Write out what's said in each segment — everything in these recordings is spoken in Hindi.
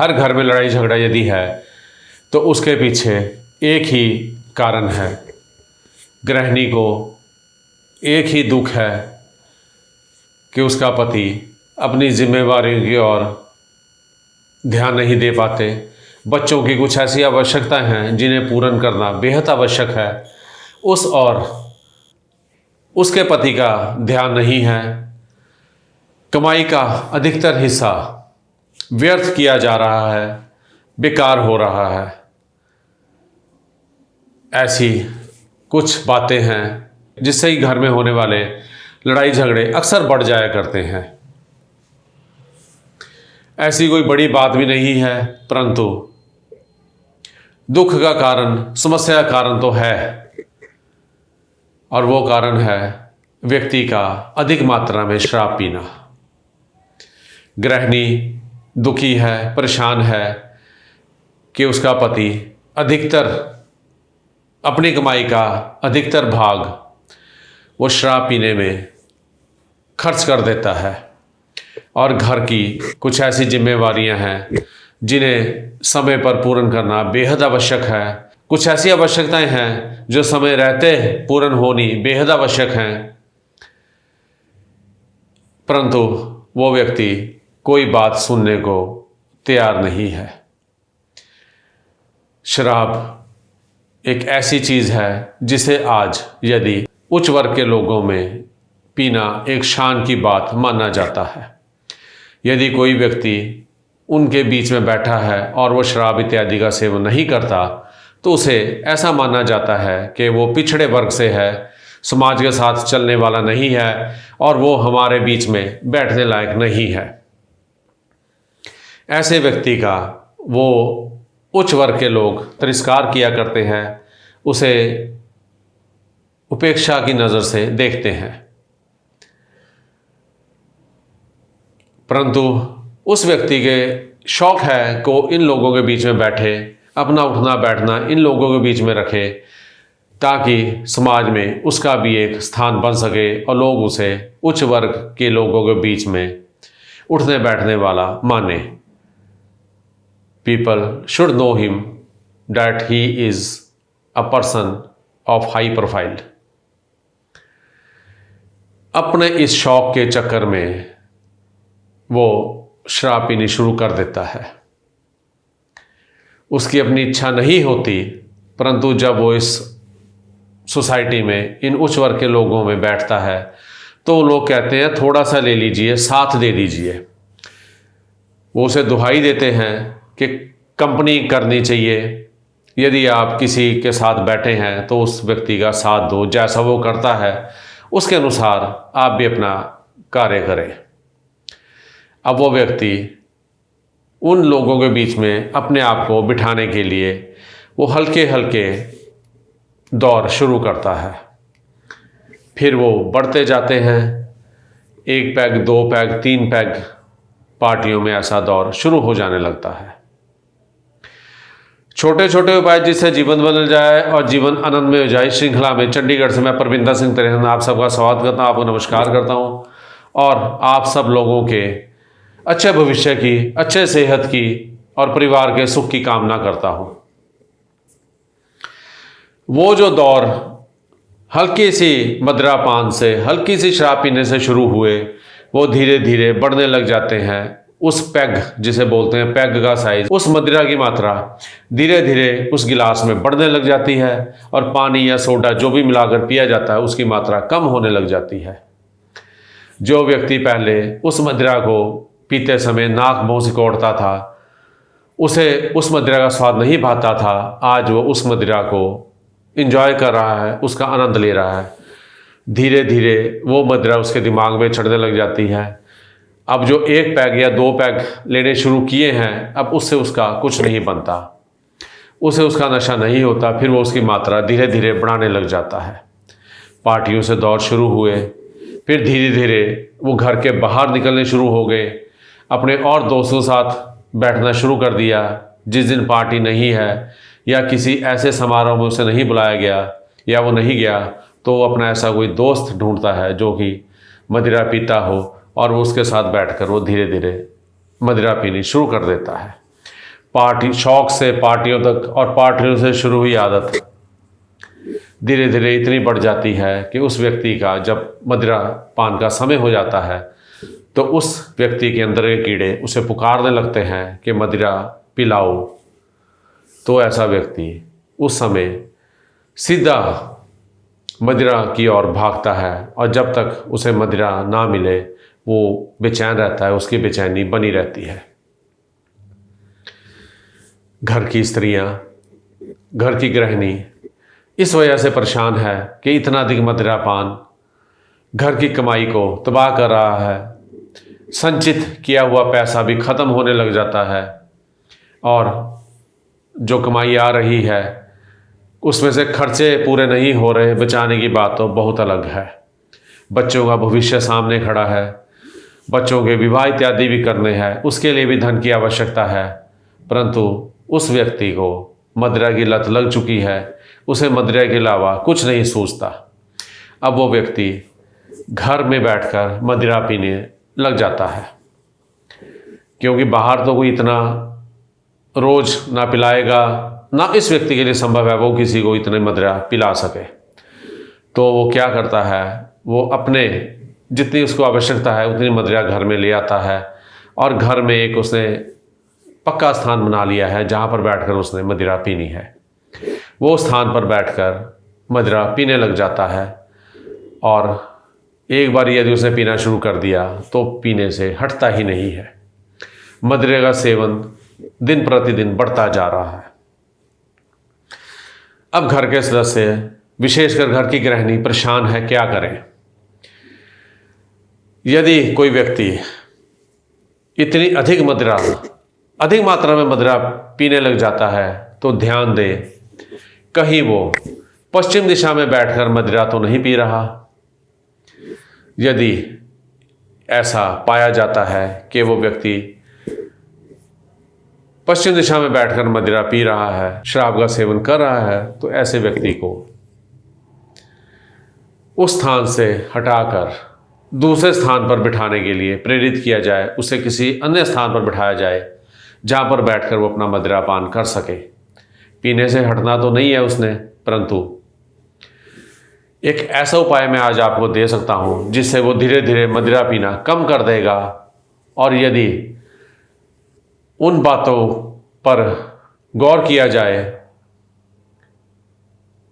हर घर में लड़ाई झगड़ा यदि है तो उसके पीछे एक ही कारण है। गृहिणी को एक ही दुख है कि उसका पति अपनी जिम्मेवारियों की ओर ध्यान नहीं दे पाते। बच्चों की कुछ ऐसी आवश्यकताएं हैं जिन्हें पूर्ण करना बेहद आवश्यक है, उस और उसके पति का ध्यान नहीं है। कमाई का अधिकतर हिस्सा व्यर्थ किया जा रहा है, बेकार हो रहा है। ऐसी कुछ बातें हैं जिससे ही घर में होने वाले लड़ाई झगड़े अक्सर बढ़ जाया करते हैं। ऐसी कोई बड़ी बात भी नहीं है, परंतु दुख का कारण, समस्या का कारण तो है, और वो कारण है व्यक्ति का अधिक मात्रा में शराब पीना। गृहिणी दुखी है, परेशान है कि उसका पति अधिकतर अपनी कमाई का अधिकतर भाग वो शराब पीने में खर्च कर देता है, और घर की कुछ ऐसी जिम्मेवारियां हैं जिन्हें समय पर पूर्ण करना बेहद आवश्यक है। कुछ ऐसी आवश्यकताएं हैं जो समय रहते पूर्ण होनी बेहद आवश्यक हैं, परंतु वो व्यक्ति कोई बात सुनने को तैयार नहीं है। शराब एक ऐसी चीज़ है जिसे आज यदि उच्च वर्ग के लोगों में पीना एक शान की बात माना जाता है। यदि कोई व्यक्ति उनके बीच में बैठा है और वो शराब इत्यादि का सेवन नहीं करता तो उसे ऐसा माना जाता है कि वो पिछड़े वर्ग से है, समाज के साथ चलने वाला नहीं है, और वो हमारे बीच में बैठने लायक नहीं है। ऐसे व्यक्ति का वो उच्च वर्ग के लोग तिरस्कार किया करते हैं, उसे उपेक्षा की नज़र से देखते हैं। परंतु उस व्यक्ति के शौक है को इन लोगों के बीच में बैठे, अपना उठना बैठना इन लोगों के बीच में रखे, ताकि समाज में उसका भी एक स्थान बन सके और लोग उसे उच्च वर्ग के लोगों के बीच में उठने बैठने वाला माने। People should know him that he is a person of high profile। अपने इस शौक के चक्कर में वो शराब पीनी शुरू कर देता है। उसकी अपनी इच्छा नहीं होती, परंतु जब वो इस सोसाइटी में इन उच्च वर्ग के लोगों में बैठता है तो लोग कहते हैं थोड़ा सा ले लीजिए, साथ दे दीजिए। वो उसे दुहाई देते हैं कि कंपनी करनी चाहिए, यदि आप किसी के साथ बैठे हैं तो उस व्यक्ति का साथ दो, जैसा वो करता है उसके अनुसार आप भी अपना कार्य करें। अब वो व्यक्ति उन लोगों के बीच में अपने आप को बिठाने के लिए वो हल्के हल्के दौर शुरू करता है। फिर वो बढ़ते जाते हैं, 1 पैग 2 पैग 3 पैग पार्टियों में ऐसा दौर शुरू हो जाने लगता है। छोटे छोटे उपाय जिससे जीवन बदल जाए और जीवन आनंद में हो जाए, श्रृंखला में चंडीगढ़ से मैं परविंदर सिंह तिरहन आप सबका स्वागत करता हूँ, आपको नमस्कार करता हूँ, और आप सब लोगों के अच्छे भविष्य की, अच्छे सेहत की और परिवार के सुख की कामना करता हूँ। वो जो दौर हल्की सी मदिरापान से, हल्की सी शराब पीने से शुरू हुए, वो धीरे धीरे बढ़ने लग जाते हैं। उस पैग जिसे बोलते हैं, पैग का साइज, उस मदिरा की मात्रा धीरे धीरे उस गिलास में बढ़ने लग जाती है, और पानी या सोडा जो भी मिलाकर पिया जाता है उसकी मात्रा कम होने लग जाती है। जो व्यक्ति पहले उस मदिरा को पीते समय नाक मुंह सिकोड़ता था, उसे उस मदिरा का स्वाद नहीं भाता था, आज वो उस मदिरा को एंजॉय कर रहा है, उसका आनंद ले रहा है। धीरे धीरे वो मदिरा उसके दिमाग में चढ़ने लग जाती है। अब जो 1 पैग या 2 पैग लेने शुरू किए हैं, अब उससे उसका कुछ नहीं बनता, उसे उसका नशा नहीं होता। फिर वो उसकी मात्रा धीरे धीरे बढ़ाने लग जाता है। पार्टियों से दौर शुरू हुए, फिर धीरे धीरे वो घर के बाहर निकलने शुरू हो गए, अपने और दोस्तों के साथ बैठना शुरू कर दिया। जिस दिन पार्टी नहीं है या किसी ऐसे समारोह में उसे नहीं बुलाया गया या वो नहीं गया, तो वो अपना ऐसा कोई दोस्त ढूंढता है जो कि मदिरा पीता हो, और वो उसके साथ बैठकर वो धीरे धीरे मदिरा पीनी शुरू कर देता है। पार्टी शौक से पार्टियों तक और पार्टियों से शुरू हुई आदत धीरे धीरे इतनी बढ़ जाती है कि उस व्यक्ति का जब मदिरा पान का समय हो जाता है तो उस व्यक्ति के अंदर के कीड़े उसे पुकारने लगते हैं कि मदिरा पिलाओ। तो ऐसा व्यक्ति उस समय सीधा मदिरा की ओर भागता है और जब तक उसे मदिरा ना मिले वो बेचैन रहता है, उसकी बेचैनी बनी रहती है। घर की स्त्रियां, घर की गृहिणी इस वजह से परेशान है कि इतना अधिक मदिरा पान घर की कमाई को तबाह कर रहा है। संचित किया हुआ पैसा भी ख़त्म होने लग जाता है और जो कमाई आ रही है उसमें से खर्चे पूरे नहीं हो रहे। बचाने की बात तो बहुत अलग है। बच्चों का भविष्य सामने खड़ा है, बच्चों के विवाह इत्यादि भी करने हैं, उसके लिए भी धन की आवश्यकता है, परंतु उस व्यक्ति को मदिरा की लत लग चुकी है। उसे मदिरा के अलावा कुछ नहीं सूझता। अब वो व्यक्ति घर में बैठकर मदिरा पीने लग जाता है, क्योंकि बाहर तो कोई इतना रोज़ ना पिलाएगा, ना इस व्यक्ति के लिए संभव है वो किसी को इतने मदिरा पिला सके। तो वो क्या करता है, वो अपने जितनी उसको आवश्यकता है उतनी मदिरा घर में ले आता है और घर में एक उसने पक्का स्थान बना लिया है जहाँ पर बैठकर उसने मदिरा पीनी है। वो स्थान पर बैठकर मदिरा पीने लग जाता है और एक बार यदि उसने पीना शुरू कर दिया तो पीने से हटता ही नहीं है। मदिरा का सेवन दिन प्रतिदिन बढ़ता जा रहा है। अब घर के सदस्य, विशेषकर घर की गृहिणी परेशान है, क्या करें। यदि कोई व्यक्ति इतनी अधिक मात्रा में मदिरा पीने लग जाता है तो ध्यान दे, कहीं वो पश्चिम दिशा में बैठकर मदिरा तो नहीं पी रहा। यदि ऐसा पाया जाता है कि वो व्यक्ति पश्चिम दिशा में बैठकर मदिरा पी रहा है, शराब का सेवन कर रहा है, तो ऐसे व्यक्ति को उस स्थान से हटाकर दूसरे स्थान पर बिठाने के लिए प्रेरित किया जाए। उसे किसी अन्य स्थान पर बिठाया जाए जहाँ पर बैठकर वो अपना मदिरा पान कर सके। पीने से हटना तो नहीं है उसने, परंतु एक ऐसा उपाय मैं आज आपको दे सकता हूँ जिससे वो धीरे धीरे मदिरा पीना कम कर देगा। और यदि उन बातों पर गौर किया जाए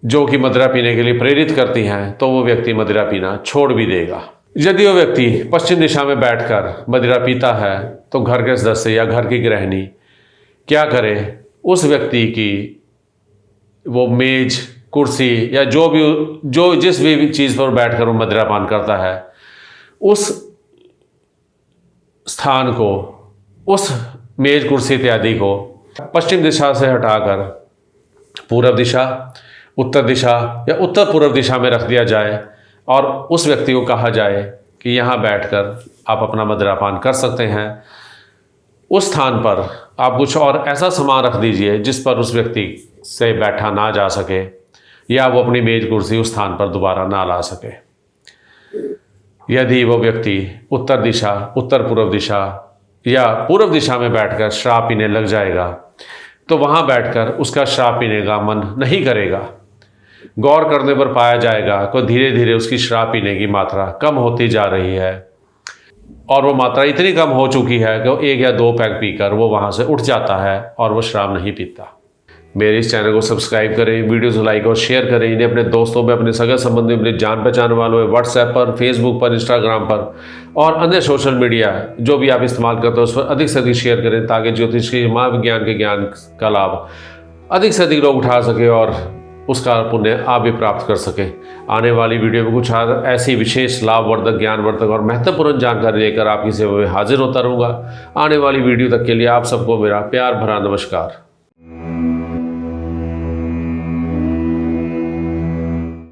जो कि मदिरा पीने के लिए प्रेरित करती हैं तो वो व्यक्ति मदिरा पीना छोड़ भी देगा। यदि वो व्यक्ति पश्चिम दिशा में बैठकर मदिरा पीता है तो घर के सदस्य या घर की गृहिणी क्या करे, उस व्यक्ति की वो मेज, कुर्सी या जिस भी चीज़ पर बैठकर वो मदिरा पान करता है उस स्थान को, उस मेज, कुर्सी इत्यादि को पश्चिम दिशा से हटाकर पूर्व दिशा, उत्तर दिशा या उत्तर पूर्व दिशा में रख दिया जाए और उस व्यक्ति को कहा जाए कि यहाँ बैठकर आप अपना मदिरा पान कर सकते हैं। उस स्थान पर आप कुछ और ऐसा सामान रख दीजिए जिस पर उस व्यक्ति से बैठा ना जा सके या वो अपनी मेज, कुर्सी उस स्थान पर दोबारा ना ला सके। यदि वो व्यक्ति उत्तर दिशा, उत्तर पूर्व दिशा या पूर्व दिशा में बैठकर शराब पीने लग जाएगा तो वहाँ बैठकर उसका शराब पीने का मन नहीं करेगा। गौर करने पर पाया जाएगा कि धीरे धीरे उसकी शराब पीने की मात्रा कम होती जा रही है और वो मात्रा इतनी कम हो चुकी है कि 1 या 2 पैग पीकर वो वहाँ से उठ जाता है और वो शराब नहीं पीता। मेरे इस चैनल को सब्सक्राइब करें, वीडियोस लाइक और शेयर करें। इन्हें अपने दोस्तों में, अपने सगे संबंधी, अपने जान पहचान वालों में व्हाट्सएप पर, फेसबुक पर, इंस्टाग्राम पर और अन्य सोशल मीडिया जो भी आप इस्तेमाल करते हो उस पर अधिक से अधिक शेयर करें ताकि ज्योतिष के महाविज्ञान के ज्ञान का लाभ अधिक से अधिक लोग उठा सके और उसका पुण्य आप भी प्राप्त कर सके। आने वाली वीडियो में कुछ ऐसी विशेष लाभवर्धक, ज्ञानवर्धक और महत्वपूर्ण जानकारी लेकर आपकी सेवा में हाजिर होता रहूँगा। आने वाली वीडियो तक के लिए आप सबको मेरा प्यार भरा नमस्कार।